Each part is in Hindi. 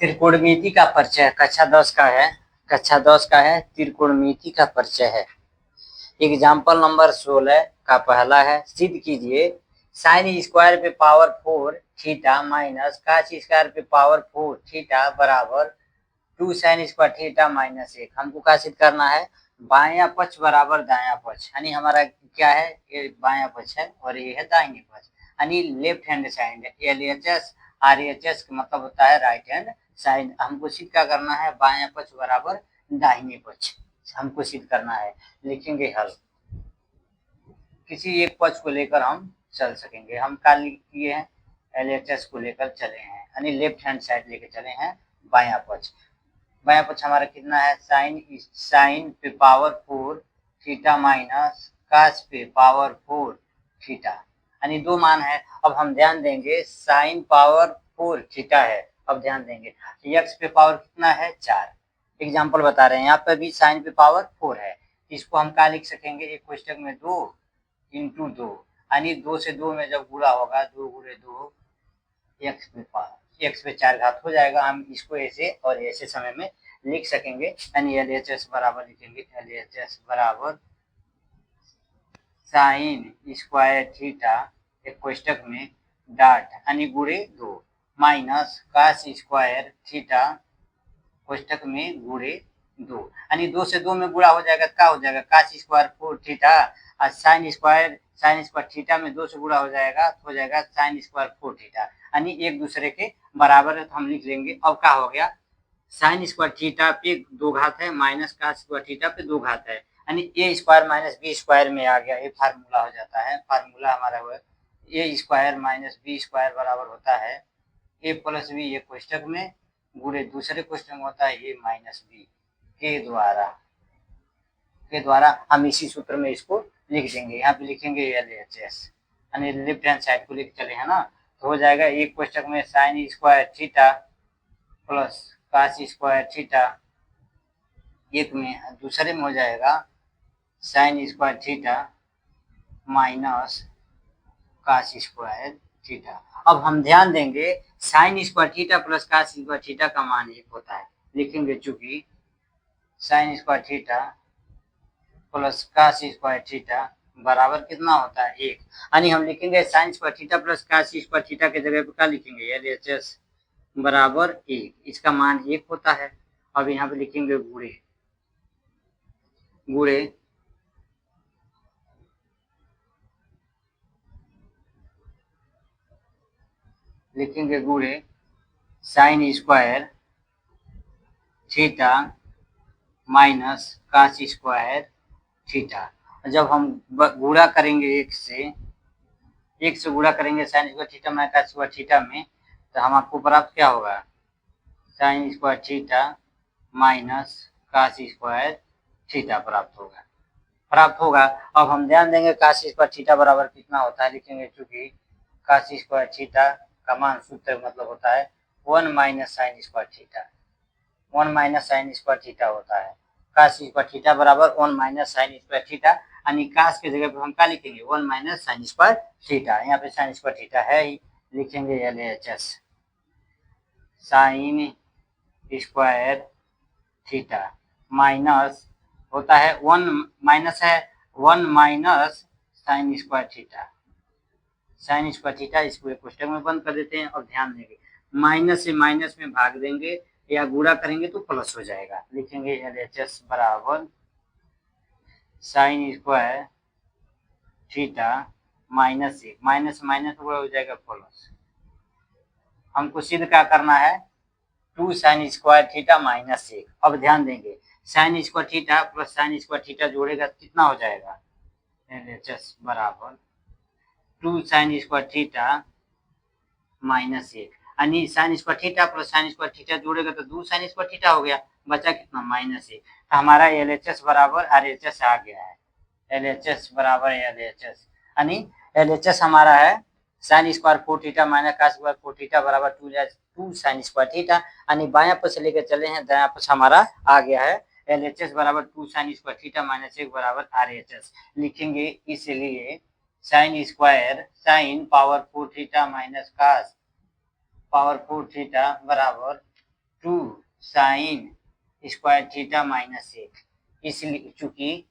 त्रिकोणमिति का परिचय कक्षा 10 का है। कक्षा 10 का है, त्रिकोणमिति का परिचय है। एग्जाम्पल नंबर 16 का पहला है, सिद्ध कीजिए साइन स्क्वायर पे power 4 theta minus cos square पे पावर 4 थीटा बराबर 2 साइन स्क्वायर थीटा माइनस 1। हमको क्या सिद्ध करना है? बायां पक्ष बराबर दायां पक्ष, यानी हमारा क्या है, ये बायां पक्ष है और ये है दाहिने पक्ष, यानी left hand side. LHS RHS का मतलब होता है राइट हैंड साइड। हमको सिद्ध क्या करना है? बायां पक्ष बराबर दाहिने पक्ष हमको सिद्ध करना है। लिखेंगे हल। किसी एक पक्ष को लेकर हम चल सकेंगे। हम क्या किए हैं? LHS को लेकर चले हैं, यानी लेफ्ट हैंड साइड लेकर चले हैं बायां पक्ष। बायां पक्ष हमारा कितना है? साइन पे पावर 4 थीटा माइनस कास पे पावर 4 थीटा, यानी दो मान है। अब हम ध्यान देंगे साइन पावर 4 थीटा है। अब ध्यान देंगे एक्स पे पावर कितना है? 4। एग्जाम्पल बता रहे हैं, यहाँ पे भी साइन पे पावर 4 है। इसको हम क्या लिख सकेंगे? एक क्वेश्चन में 2 इंटू 2, यानी 2 से 2 में जब गुणा होगा 2 गुणे 2 एक्स पे 4 घात हो जाएगा। हम इसको ऐसे और ऐसे समय में लिख सकेंगे, यानी LHS बराबर लिखेंगे LHS बराबर साइन स्क्वायर थीटा एक कोष्टक में डाट यानी गुणे 2 माइनस कास स्क्वायर थीटा कोष्टक में गुणे 2, यानी 2 से 2 में गुणा हो जाएगा, क्या हो जाएगा? कास स्क्वायर 4 थीटा और साइन स्क्वायर थीटा में 2 से गुणा हो जाएगा तो हो जाएगा साइन स्क्वायर 4 थीटा, यानी एक दूसरे के बराबर है तो हम लिख लेंगे। अब क्या हो गया? साइन स्क्वायर थीटा पे 2 घात है माइनस कास स्क्वायर थीटा पे 2 घात है, यानी ए स्क्वायर माइनस बी स्क्वायर में आ गया। ये फार्मूला हो जाता है। फार्मूला हमारा हुआ ए स्क्वायर माइनस बी स्क्वायर बराबर होता है ए प्लस बी ये कोष्टक में गुणे दूसरे कोष्टक में होता है ए माइनस बी के द्वारा हम इसी सूत्र में इसको लिख देंगे। यहाँ पे लिखेंगे LHS, यानी लेफ्ट हैंड साइड को लिख चले हैं ना, तो हो जाएगा एक कोष्टक में sine square theta plus cos square theta, एक में दूसरे में हो जाएगा sine square theta minus cos square theta. अब हम ध्यान देंगे sine square theta plus cos square theta का मान 1 होता है। लिखेंगे चूंकि sine square theta plus cos square theta बराबर कितना होता है? 1, यानी हम लिखेंगे sine square theta plus cos square theta के जगह पे क्या लिखेंगे? LHS बराबर 1, इसका मान 1 होता है। अब यहाँ पे लिखेंगे गुणे लिखेंगे गुणे sine square theta minus cos square theta. जब हम गुणा करेंगे एक से गुणा करेंगे sine square theta minus cos square theta में, तो हम आपको प्राप्त क्या होगा? Sine square theta minus cos square theta प्राप्त होगा। अब हम ध्यान देंगे कास स्क्वायर थीटा बराबर कितना होता है? लिखेंगे चूंकि कास स्क्वायर थीटा का मान सूत्र मतलब होता है 1 minus sign square theta. 1 minus sign square theta होता है। कास स्क्वायर थीटा बराबर 1 माइनस साइन स्क्वायर थीटा, यानी कास के जगह पर हम क्या लिखेंगे? 1 माइनस साइन स्क्वायर थीटा। यहाँ पे साइन स्क्वायर थीटा है ही, लिखेंगे LHS sign square theta minus होता है 1 माइनस है 1 minus sign square theta. Sign square theta इसको एक कोष्टक में बंद कर देते हैं और ध्यान देंगे माइनस से माइनस में भाग देंगे या गुणा करेंगे तो प्लस हो जाएगा। लिखेंगे LHS बराबर sign square theta minus 1, minus minus हो जाएगा प्लस। हमको सिद्ध क्या करना है? 2 साइन स्क्वायर थीटा माइनस 1। अब ध्यान देंगे sine square theta plus sign square theta जोड़ेगा कितना हो जाएगा? LHS बराबर 2 साइन स्क्वायर थीटा माइनस 1, यानी sign square theta plus sign square theta जोड़ेगा तो 2 साइन स्क्वायर थीटा हो गया, बचा कितना? माइनस 1। तो हमारा LHS बराबर RHS आ गया है। LHS बराबर LHS, यानी LHS हमारा है sine square 4 theta minus cos square 4 theta बराबर 2 साइन स्क्वायर थीटा, यानी बायां पक्ष लेकर चले हैं, दायां पक्ष हमारा आ गया है। LHS बराबर 2 साइन स्क्वायर थीटा माइनस 1 बराबर RHS। लिखेंगे इसलिए sine power 4 theta minus cos power 4 theta बराबर 2 साइन स्क्वायर थीटा माइनस 1, इसलिए चूंकि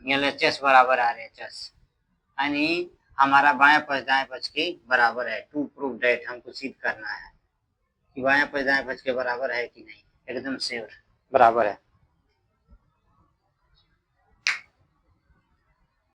LHS बराबर RHS यानी हमारा बाएं पक्ष दाएं पक्ष के बराबर है। टू प्रूव दैट, हमको सिद्ध करना है कि बाएं पक्ष दाएं पक्ष के बराबर है कि नहीं। एकदम श्योर बराबर है।